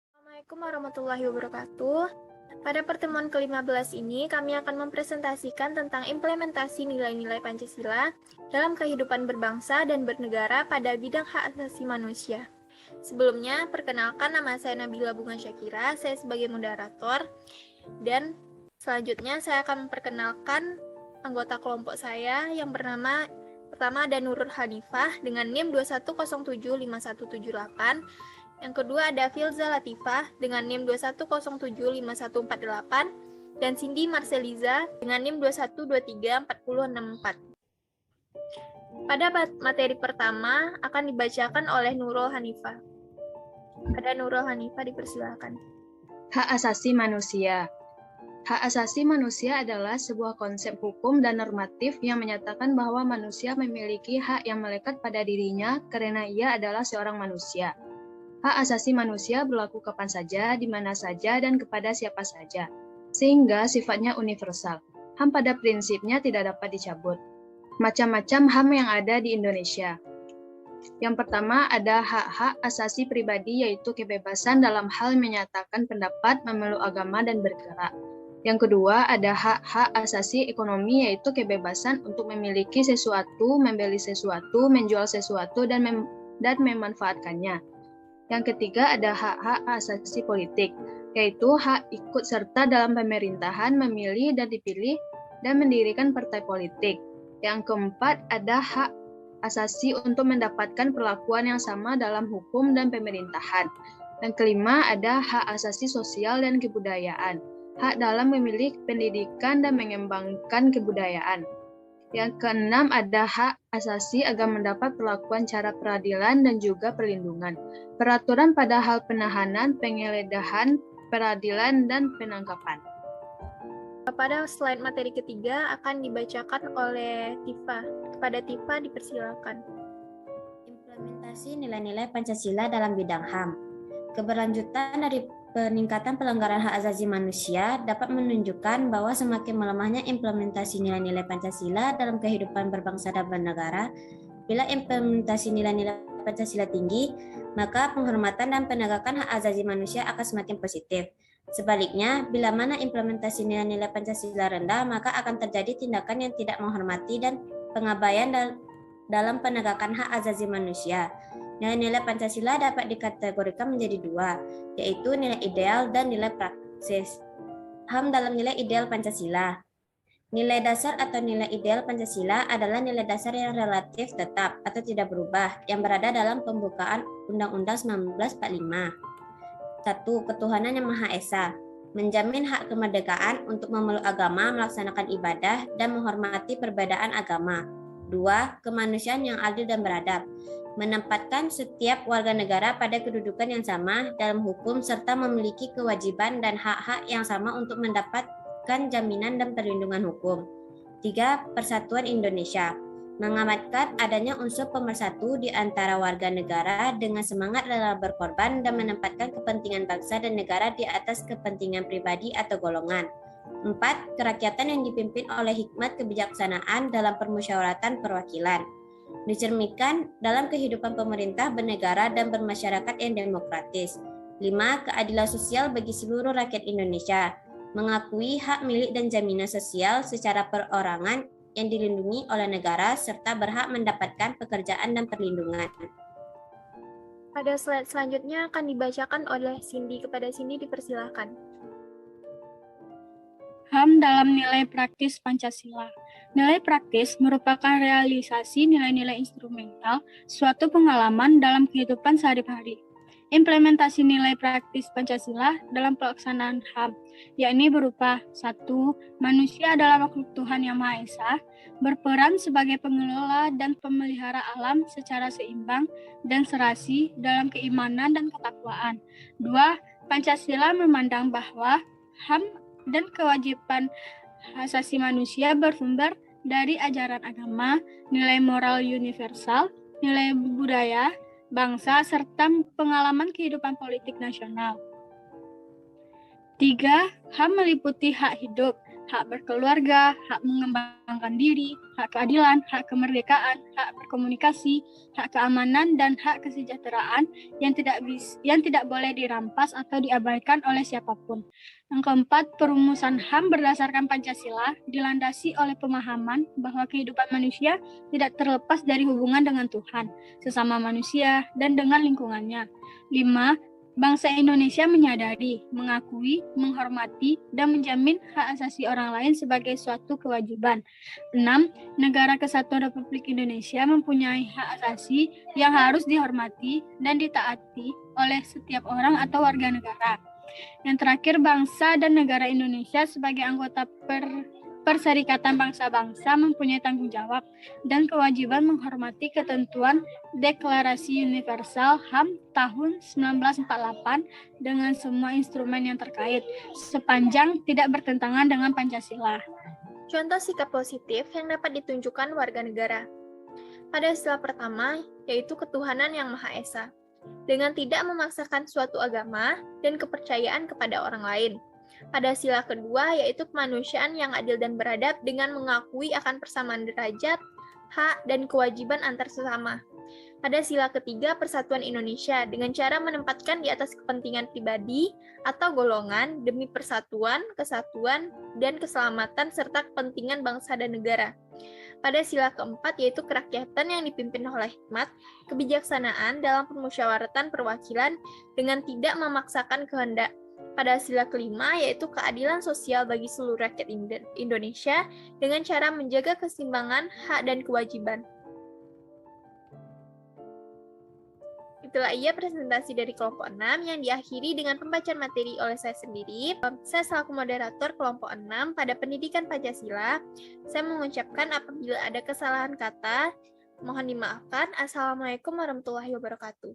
Assalamualaikum warahmatullahi wabarakatuh. Pada pertemuan ke-15 ini, kami akan mempresentasikan tentang implementasi nilai-nilai Pancasila dalam kehidupan berbangsa dan bernegara pada bidang hak asasi manusia. Sebelumnya, perkenalkan, nama saya Nabila Bunga Syakira, saya sebagai moderator, dan selanjutnya saya akan memperkenalkan anggota kelompok saya yang bernama pertama ada Nurul Hanifah dengan NIM 21075178. Yang kedua ada Filza Latifah dengan NIM 21075148 dan Cindy Marceliza dengan NIM 21234064. Pada materi pertama akan dibacakan oleh Nurul Hanifah. Pada Nurul Hanifah dipersilakan. Hak asasi manusia. Hak asasi manusia adalah sebuah konsep hukum dan normatif yang menyatakan bahwa manusia memiliki hak yang melekat pada dirinya karena ia adalah seorang manusia. Hak asasi manusia berlaku kapan saja, di mana saja, dan kepada siapa saja, sehingga sifatnya universal. HAM pada prinsipnya tidak dapat dicabut. Macam-macam HAM yang ada di Indonesia. Yang pertama ada hak-hak asasi pribadi, yaitu kebebasan dalam hal menyatakan pendapat, memeluk agama, dan bergerak. Yang kedua ada hak-hak asasi ekonomi, yaitu kebebasan untuk memiliki sesuatu, membeli sesuatu, menjual sesuatu, dan memanfaatkannya. Yang ketiga ada hak-hak asasi politik, yaitu hak ikut serta dalam pemerintahan, memilih dan dipilih, dan mendirikan partai politik. Yang keempat ada hak asasi untuk mendapatkan perlakuan yang sama dalam hukum dan pemerintahan. Yang kelima ada hak asasi sosial dan kebudayaan, hak dalam memilih pendidikan dan mengembangkan kebudayaan. Yang keenam ada hak asasi agar mendapat perlakuan cara peradilan dan juga perlindungan. Peraturan pada hal penahanan, penggeledahan, peradilan, dan penangkapan. Pada slide materi ketiga akan dibacakan oleh Tifa. Kepada Tifa dipersilakan. Implementasi nilai-nilai Pancasila dalam bidang HAM. Keberlanjutan dari peningkatan pelanggaran hak asasi manusia dapat menunjukkan bahwa semakin melemahnya implementasi nilai-nilai Pancasila dalam kehidupan berbangsa dan bernegara. Bila implementasi nilai-nilai Pancasila tinggi, maka penghormatan dan penegakan hak asasi manusia akan semakin positif. Sebaliknya, bila mana implementasi nilai-nilai Pancasila rendah, maka akan terjadi tindakan yang tidak menghormati dan pengabaian dalam penegakan hak asasi manusia. Nilai-nilai Pancasila dapat dikategorikan menjadi dua, yaitu nilai ideal dan nilai praksis. HAM dalam nilai ideal Pancasila. Nilai dasar atau nilai ideal Pancasila adalah nilai dasar yang relatif tetap atau tidak berubah, yang berada dalam pembukaan Undang-Undang 1945. 1. Ketuhanan yang Maha Esa. Menjamin hak kemerdekaan untuk memeluk agama, melaksanakan ibadah, dan menghormati perbedaan agama. 2. Kemanusiaan yang adil dan beradab. Menempatkan setiap warga negara pada kedudukan yang sama dalam hukum serta memiliki kewajiban dan hak-hak yang sama untuk mendapatkan jaminan dan perlindungan hukum. 3. Persatuan Indonesia. Mengamanatkan adanya unsur pemersatu di antara warga negara dengan semangat rela berkorban dan menempatkan kepentingan bangsa dan negara di atas kepentingan pribadi atau golongan. 4. Kerakyatan yang dipimpin oleh hikmat kebijaksanaan dalam permusyawaratan perwakilan. Dicerminkan dalam kehidupan pemerintah bernegara dan bermasyarakat yang demokratis. 5. Keadilan sosial bagi seluruh rakyat Indonesia. Mengakui hak milik dan jaminan sosial secara perorangan yang dilindungi oleh negara serta berhak mendapatkan pekerjaan dan perlindungan. Pada slide selanjutnya akan dibacakan oleh Cindy. Kepada Cindy dipersilakan. HAM dalam nilai praktis Pancasila. Nilai praktis merupakan realisasi nilai-nilai instrumental suatu pengalaman dalam kehidupan sehari-hari. Implementasi nilai praktis Pancasila dalam pelaksanaan HAM, yakni berupa 1. Manusia adalah makhluk Tuhan yang Maha Esa, berperan sebagai pengelola dan pemelihara alam secara seimbang dan serasi dalam keimanan dan ketakwaan. 2. Pancasila memandang bahwa HAM dan kewajiban asasi manusia bersumber dari ajaran agama, nilai moral universal, nilai budaya, bangsa, serta pengalaman kehidupan politik nasional. 3. HAM meliputi hak hidup, hak berkeluarga, hak mengembangkan diri, hak keadilan, hak kemerdekaan, hak berkomunikasi, hak keamanan, dan hak kesejahteraan yang tidak boleh dirampas atau diabaikan oleh siapapun. Yang keempat, perumusan HAM berdasarkan Pancasila dilandasi oleh pemahaman bahwa kehidupan manusia tidak terlepas dari hubungan dengan Tuhan, sesama manusia, dan dengan lingkungannya. 5. Bangsa Indonesia menyadari, mengakui, menghormati, dan menjamin hak asasi orang lain sebagai suatu kewajiban. 6. Negara Kesatuan Republik Indonesia mempunyai hak asasi yang harus dihormati dan ditaati oleh setiap orang atau warga negara. Yang terakhir, bangsa dan negara Indonesia sebagai anggota Perserikatan Bangsa-Bangsa mempunyai tanggung jawab dan kewajiban menghormati ketentuan Deklarasi Universal HAM tahun 1948 dengan semua instrumen yang terkait, sepanjang tidak bertentangan dengan Pancasila. Contoh sikap positif yang dapat ditunjukkan warga negara. Pada sila pertama, yaitu ketuhanan yang Maha Esa, dengan tidak memaksakan suatu agama dan kepercayaan kepada orang lain. Pada sila kedua, yaitu kemanusiaan yang adil dan beradab dengan mengakui akan persamaan derajat, hak, dan kewajiban antar sesama. Pada sila ketiga, persatuan Indonesia dengan cara menempatkan di atas kepentingan pribadi atau golongan demi persatuan, kesatuan, dan keselamatan serta kepentingan bangsa dan negara. Pada sila keempat, yaitu kerakyatan yang dipimpin oleh hikmat, kebijaksanaan dalam permusyawaratan perwakilan dengan tidak memaksakan kehendak. Pada sila kelima, yaitu keadilan sosial bagi seluruh rakyat Indonesia dengan cara menjaga keseimbangan hak dan kewajiban. Itulah ia presentasi dari kelompok 6 yang diakhiri dengan pembacaan materi oleh saya sendiri. Saya selaku moderator kelompok 6 pada pendidikan Pancasila. Saya mengucapkan apabila ada kesalahan kata, mohon dimaafkan. Assalamualaikum warahmatullahi wabarakatuh.